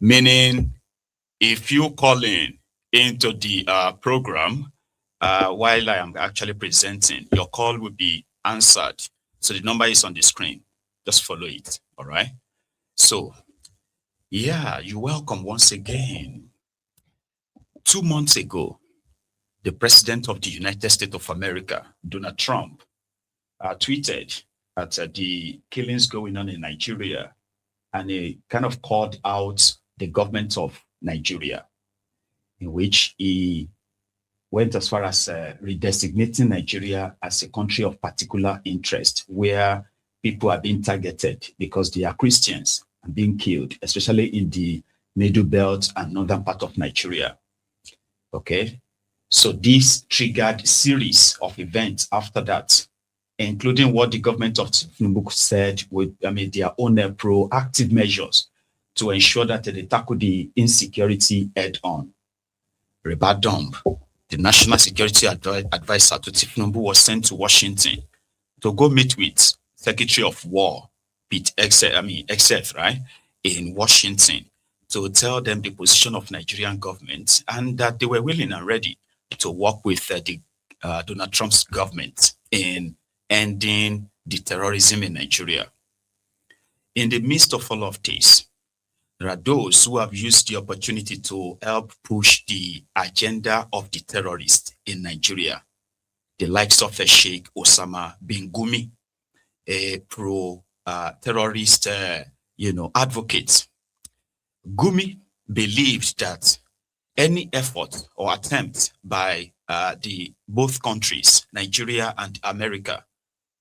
meaning if you call in into the program while I am actually presenting, your call will be answered. So the number is on the screen. Just follow it. All right. So, yeah, you're welcome once again. 2 months ago, the President of the United States of America, Donald Trump, tweeted at the killings going on in Nigeria, and he kind of called out the government of Nigeria, in which he went as far as redesignating Nigeria as a country of particular interest, where people are being targeted because they are Christians and being killed, especially in the Middle Belt and northern part of Nigeria. Okay, so this triggered a series of events after that, including what the government of Tinubu said with, their own proactive measures to ensure that they tackle the insecurity head on. Ribadumb, the national security advisor to Tinubu, was sent to Washington to go meet with Secretary of War, Pete Hegseth, right, in Washington, to tell them the position of Nigerian government and that they were willing and ready to work with the Donald Trump's government in ending the terrorism in Nigeria. In the midst of all of this, there are those who have used the opportunity to help push the agenda of the terrorists in Nigeria, the likes of Sheikh Osama bin Gumi, a pro-terrorist, advocate. Gumi believed that any effort or attempt by the both countries, Nigeria and America,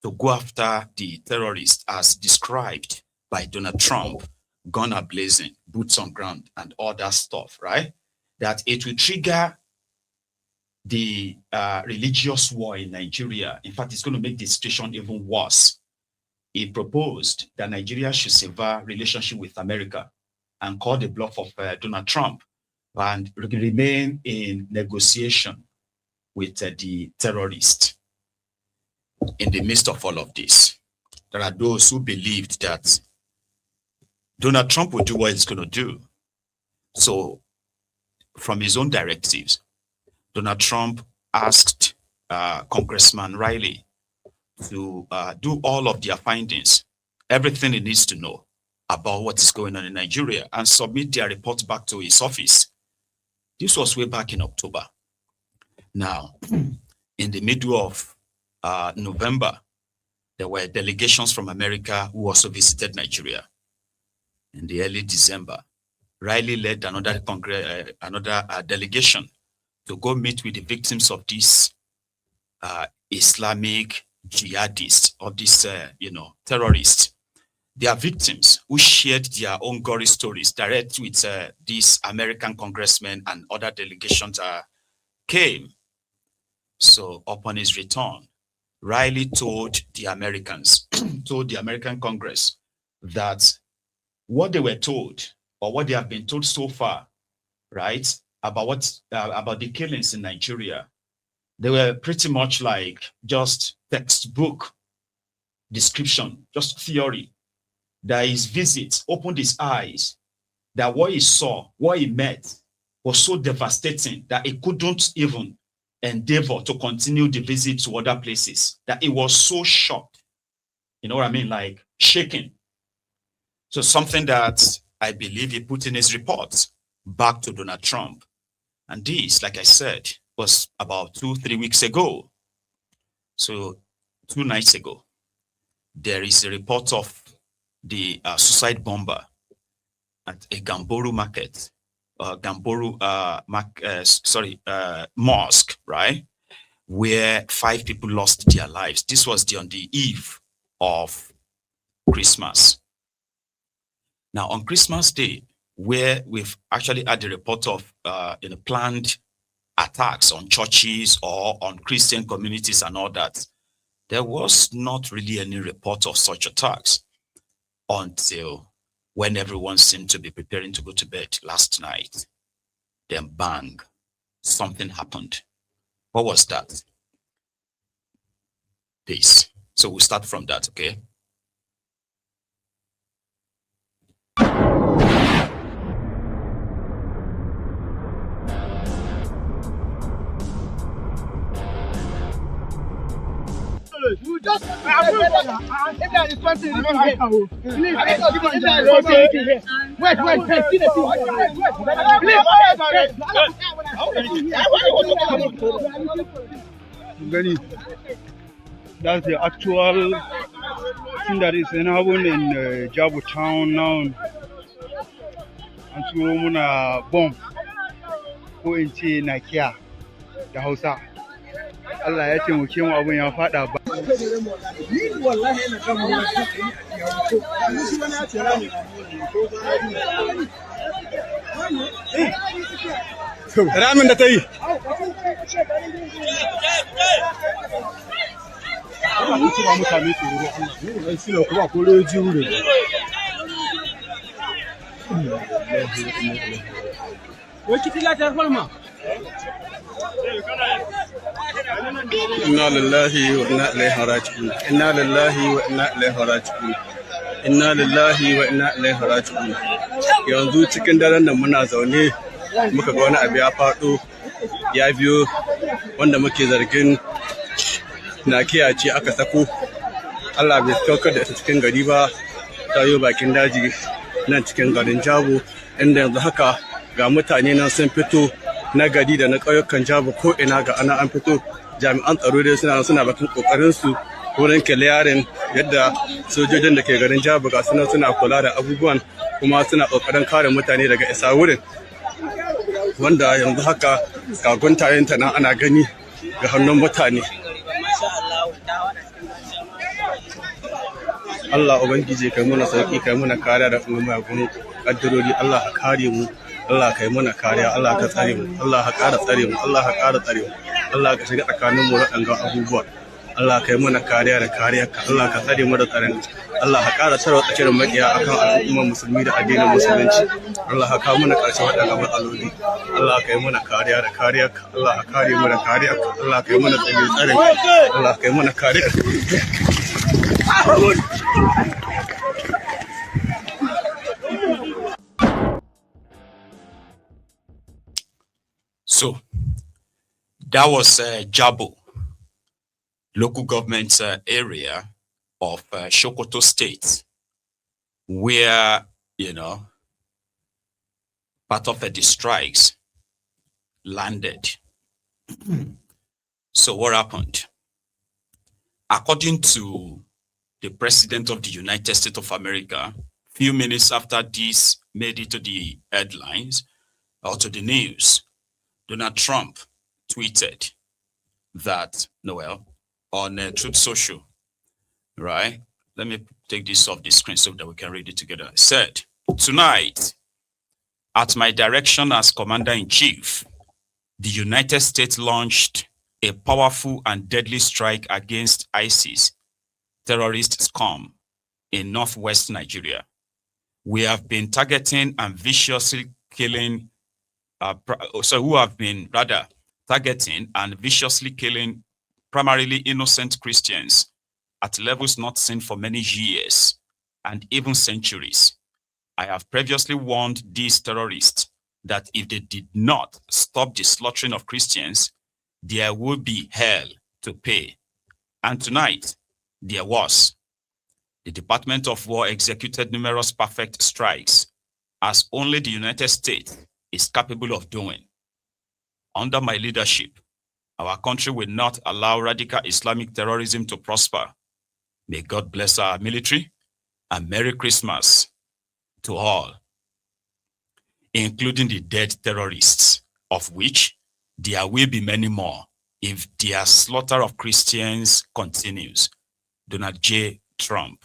to go after the terrorists as described by Donald Trump, gun blazing, boots on ground, and all that stuff, right? That it will trigger the religious war in Nigeria. In fact, it's going to make the situation even worse. He proposed that Nigeria should sever relationship with America and call the bluff of Donald Trump and remain in negotiation with the terrorists. In the midst of all of this, there are those who believed that Donald Trump will do what he's going to do. So, from his own directives, Donald Trump asked Congressman Riley to do all of their findings, everything he needs to know about what is going on in Nigeria, and submit their report back to his office. This was way back in October. Now, in the middle of November, there were delegations from America who also visited Nigeria. In the early December, Riley led another delegation to go meet with the victims of these Islamic jihadists, or these terrorists. They are victims who shared their own gory stories direct with these American congressmen and other delegations came. So upon his return, Riley told the Americans, told the American Congress, that what they were told, or what they have been told so far, right, about the killings in Nigeria, they were pretty much like just textbook description, just theory. That his visit opened his eyes, that what he saw, what he met, was so devastating that he couldn't even endeavor to continue the visit to other places, that he was so shocked. You know what I mean? Like shaken. So something that I believe he put in his report back to Donald Trump. And this, like I said, was about 2-3 weeks ago. So 2 nights ago, there is a report of the suicide bomber at a Gamboru market, mosque, right, where 5 people lost their lives. This was on the eve of Christmas. Now, on Christmas Day, where we've actually had the report of planned attacks on churches or on Christian communities and all that, there was not really any report of such attacks until when everyone seemed to be preparing to go to bed last night. Then bang, something happened. What was that? This. So we'll start from that, okay? That's the actual thing that is happening in Jabu town now. And so muna bomb ko in ce nakiya da Hausa. Allah ya taimake mu abun ya fada ba. Ramin da ta yi. Inna lillahi wa inna ilaihi raji'un. Inna lillahi wa inna ilaihi raji'un. Inna lillahi wa inna ilaihi raji'un. Yanzu cikin daren nan muna zaune muka ga wani abu ya faɗo ya biyo wanda muke zargin nakiya ce aka sako. Allah bai saukar da ita cikin gari ba, ta yi bakin daji nan cikin garin Jabo, inda yanzu haka ga mutane nan sun fito na gari da na ƙauyukan Jabo ko ina ga ana an fito. Jami'an tsaro dai suna bakin kokarin su wurin kiliyarin yadda sojojin da ke garin Jabo ga suna kula da abubuwan kuma suna kokarin kare mutane daga isa wurin, wanda yanzu haka ga guntayen ta nan ana gani ga hannun mutane. Allah ubangiji kai muna sauki, kai muna kariya da kuma magun kaddarori. Allah ka kare mu, Allah kai muna kariya, Allah ka tsare mu, Allah ka ƙara tsare mu, Allah ka ƙara tsare mu, Allah ka shiga tsakanin mu waɗanga abubuwa. Allah kai muna kariya da kariyarka, Allah ka tsare mu da tsaron, Allah ka ƙara tarwa tsakiyar maƙiya akan al'ummar musulmi da addinin musulunci. Allah ka kawo muna ƙarshen waɗanga matsaloli. Allah kai muna kariya da kariyarka, Allah ka kare mu da kariyarka, Allah kai muna tsare, Allah kai muna kariyarka. So that was Jabo, local government area of Sokoto State, where, part of the strikes landed. So what happened? According to the President of the United States of America, few minutes after this made it to the headlines or to the news, Donald Trump tweeted that, on Truth Social, right? Let me take this off the screen so that we can read it together. It said, "Tonight, at my direction as Commander-in-Chief, the United States launched a powerful and deadly strike against ISIS, terrorist scum, in northwest Nigeria. We have been targeting and viciously killing primarily innocent Christians at levels not seen for many years and even centuries. I have previously warned these terrorists that if they did not stop the slaughtering of Christians, there will be hell to pay. And tonight, there was. The Department of War executed numerous perfect strikes, as only the United States is capable of doing. Under my leadership, our country will not allow radical Islamic terrorism to prosper. May God bless our military, and Merry Christmas to all, including the dead terrorists, of which there will be many more if their slaughter of Christians continues. Donald J. Trump."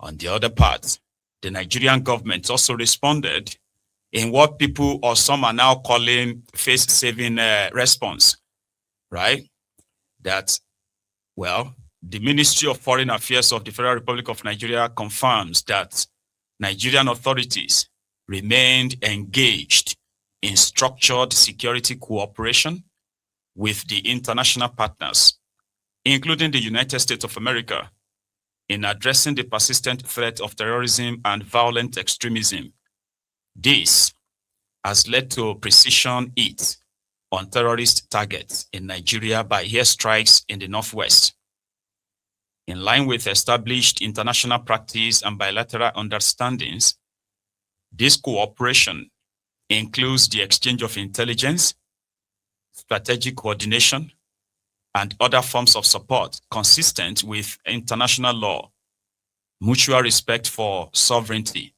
On the other part, the Nigerian government also responded in what people or some are now calling face-saving response, right? That, the Ministry of Foreign Affairs of the Federal Republic of Nigeria confirms that Nigerian authorities remained engaged in structured security cooperation with the international partners, including the United States of America, in addressing the persistent threat of terrorism and violent extremism. This has led to precision hits on terrorist targets in Nigeria by airstrikes in the northwest. In line with established international practice and bilateral understandings, this cooperation includes the exchange of intelligence, strategic coordination, and other forms of support consistent with international law, mutual respect for sovereignty,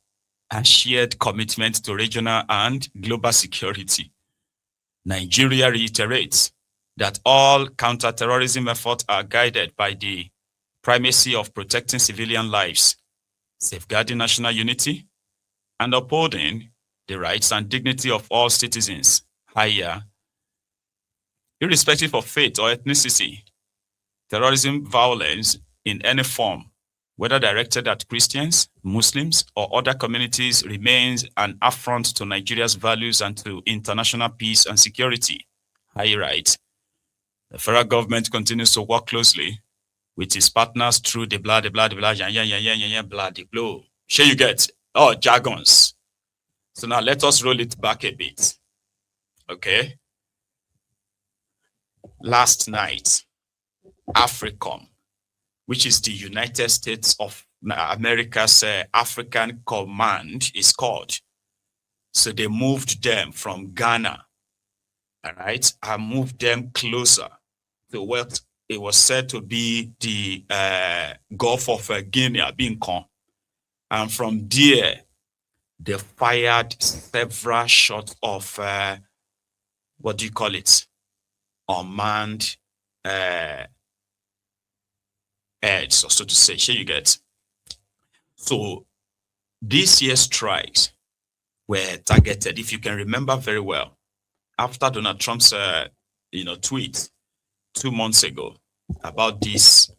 and shared commitment to regional and global security. Nigeria reiterates that all counterterrorism efforts are guided by the primacy of protecting civilian lives, safeguarding national unity, and upholding the rights and dignity of all citizens, higher, irrespective of faith or ethnicity. Terrorism violence in any form, whether directed at Christians, Muslims, or other communities, remains an affront to Nigeria's values and to international peace and security. High right. The federal government continues to work closely with its partners through the blah, the blow. Sure you get? Oh, jargons. So now let us roll it back a bit. Okay. Last night, AFRICOM, which is the United States of America's African Command, is called. So they moved them from Ghana, all right, and moved them closer to what it was said to be the Gulf of Guinea, Bincon. And from there, they fired several shots of, what do you call it? Unmanned heads, or so to say. Here you get. So this year's strikes were targeted, if you can remember very well, after Donald Trump's tweet 2 months ago about this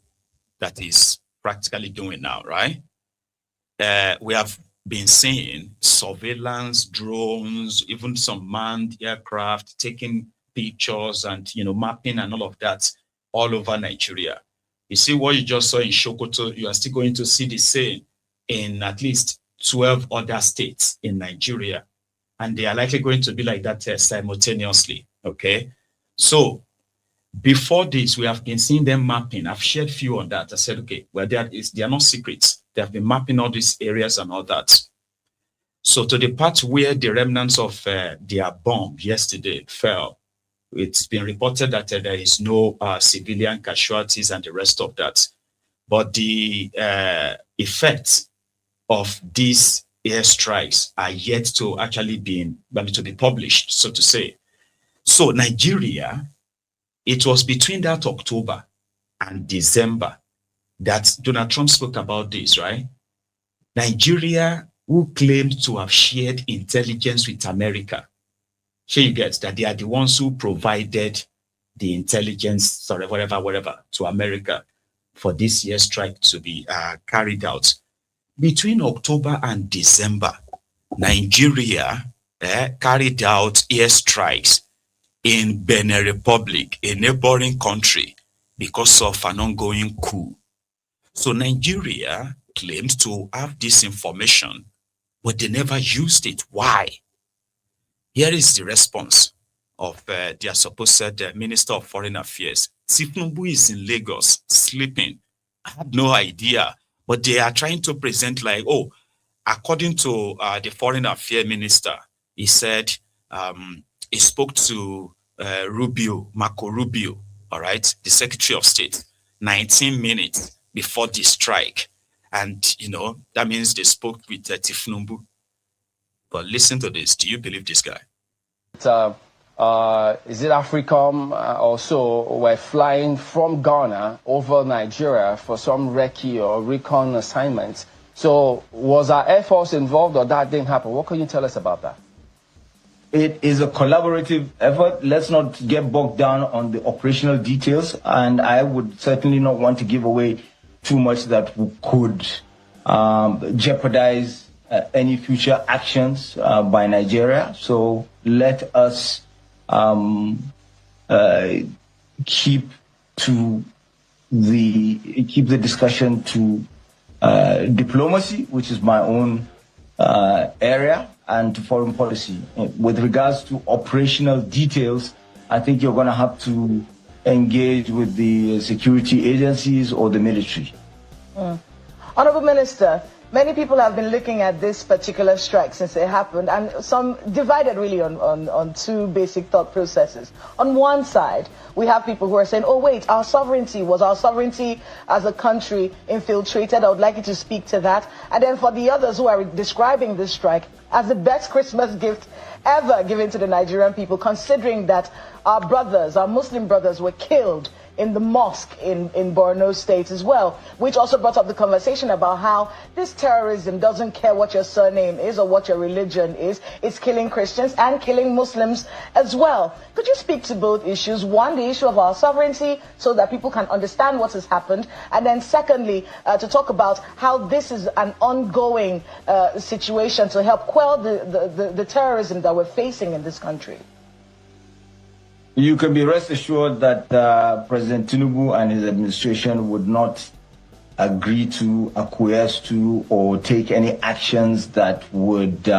that is practically doing now, right? We have been seeing surveillance drones, even some manned aircraft taking pictures and mapping and all of that all over Nigeria. You see what you just saw in Sokoto, you are still going to see the same in at least 12 other states in Nigeria. And they are likely going to be like that simultaneously, okay? So before this, we have been seeing them mapping. I've shared a few on that. I said, okay, well, they are not secrets. They have been mapping all these areas and all that. So to the part where the remnants of their bomb yesterday fell, it's been reported that there is no civilian casualties and the rest of that. But the effects of these airstrikes are yet to actually be published, so to say. So Nigeria, it was between that October and December that Donald Trump spoke about this, right? Nigeria, who claimed to have shared intelligence with America, here you get that they are the ones who provided the intelligence, whatever, to America for this year's strike to be carried out. Between October and December, Nigeria carried out airstrikes in Benin Republic, a neighboring country, because of an ongoing coup. So Nigeria claimed to have this information, but they never used it. Why? Here is the response of their supposed Minister of Foreign Affairs. Tinubu is in Lagos, sleeping. I had no idea, but they are trying to present like, oh, according to the Foreign Affairs Minister, he said he spoke to Marco Rubio, all right, the Secretary of State, 19 minutes before the strike. And, that means they spoke with Tinubu. But listen to this. Do you believe this guy? Is it AFRICOM also were flying from Ghana over Nigeria for some recce or recon assignments? So was our Air Force involved or that didn't happen? What can you tell us about that? It is a collaborative effort. Let's not get bogged down on the operational details. And I would certainly not want to give away too much that could jeopardize any future actions by Nigeria. So let us keep the discussion to diplomacy, which is my own area, and to foreign policy. With regards to operational details, I think you're going to have to engage with the security agencies or the military. Honorable Minister, many people have been looking at this particular strike since it happened, and some divided really on two basic thought processes. On one side, we have people who are saying, oh wait, was our sovereignty as a country infiltrated? I would like you to speak to that. And then for the others who are describing this strike as the best Christmas gift ever given to the Nigerian people, considering that our brothers, our Muslim brothers, were killed in the mosque in Borno State as well, which also brought up the conversation about how this terrorism doesn't care what your surname is or what your religion is. It's killing Christians and killing Muslims as well. Could you speak to both issues? One, the issue of our sovereignty so that people can understand what has happened. And then secondly, to talk about how this is an ongoing situation to help quell the terrorism that we're facing in this country. You can be rest assured that President Tinubu and his administration would not agree to, acquiesce to, or take any actions that would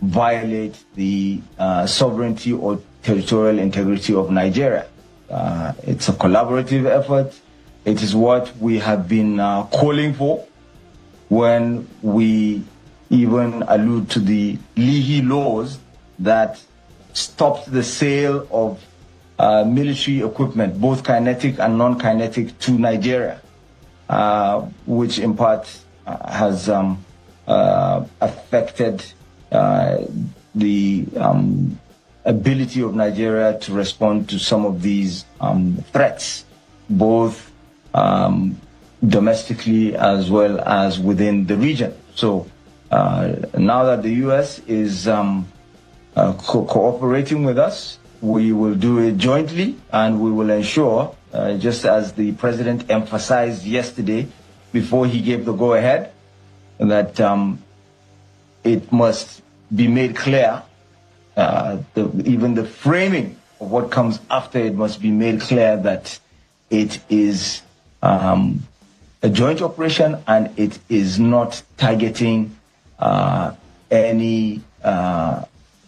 violate the sovereignty or territorial integrity of Nigeria. It's a collaborative effort. It is what we have been calling for when we even allude to the Leahy laws that stopped the sale of military equipment, both kinetic and non-kinetic, to Nigeria, which in part has affected the ability of Nigeria to respond to some of these threats, both domestically as well as within the region. So now that the U.S. is cooperating with us, we will do it jointly, and we will ensure, just as the president emphasized yesterday before he gave the go-ahead, that it must be made clear, even the framing of what comes after it must be made clear that it is a joint operation and it is not targeting any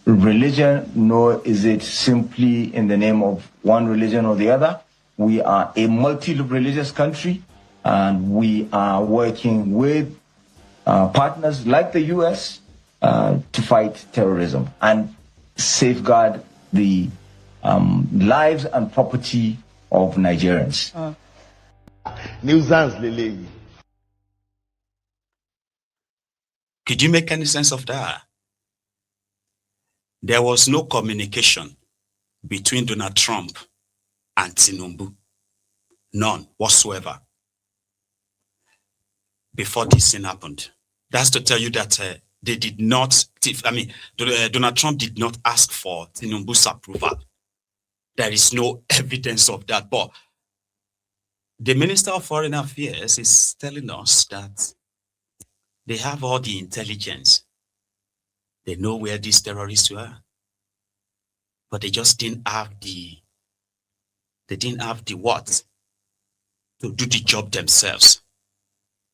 religion, nor is it simply in the name of one religion or the other. We are a multi-religious country, and we are working with partners like the U.S. To fight terrorism and safeguard the lives and property of Nigerians. Could you make any sense of that? There was no communication between Donald Trump and Tinubu. None whatsoever. Before this thing happened. That's to tell you that they did not, Donald Trump did not ask for Tinubu's approval. There is no evidence of that. But the Minister of Foreign Affairs is telling us that they have all the intelligence. They know where these terrorists were, but they just didn't have the what to do the job themselves.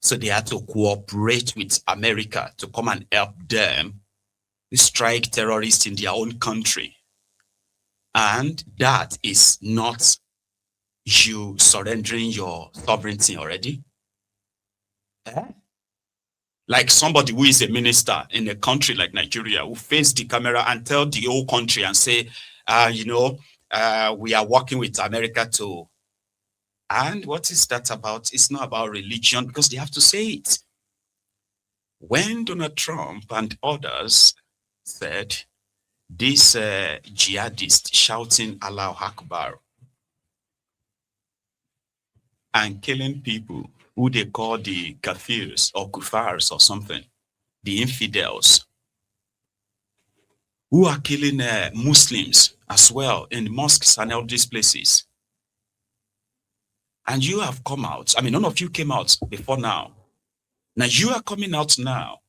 So they had to cooperate with America to come and help them strike terrorists in their own country. And that is not you surrendering your sovereignty already. Like somebody who is a minister in a country like Nigeria who face the camera and tell the whole country and say, we are working with America to. And what is that about? It's not about religion, because they have to say it. When Donald Trump and others said, this jihadist shouting Allah Akbar and killing people who they call the kafirs or kufars or something, the infidels, who are killing Muslims as well in mosques and all these places. And you have come out, none of you came out before now. Now you are coming out now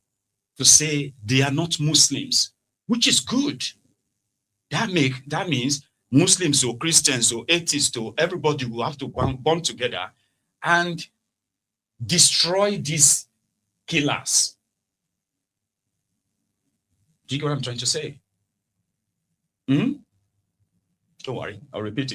to say they are not Muslims, which is good. That means Muslims or Christians or atheists or everybody will have to bond together and destroy these killers. Do you get what I'm trying to say? Don't worry, I'll repeat it.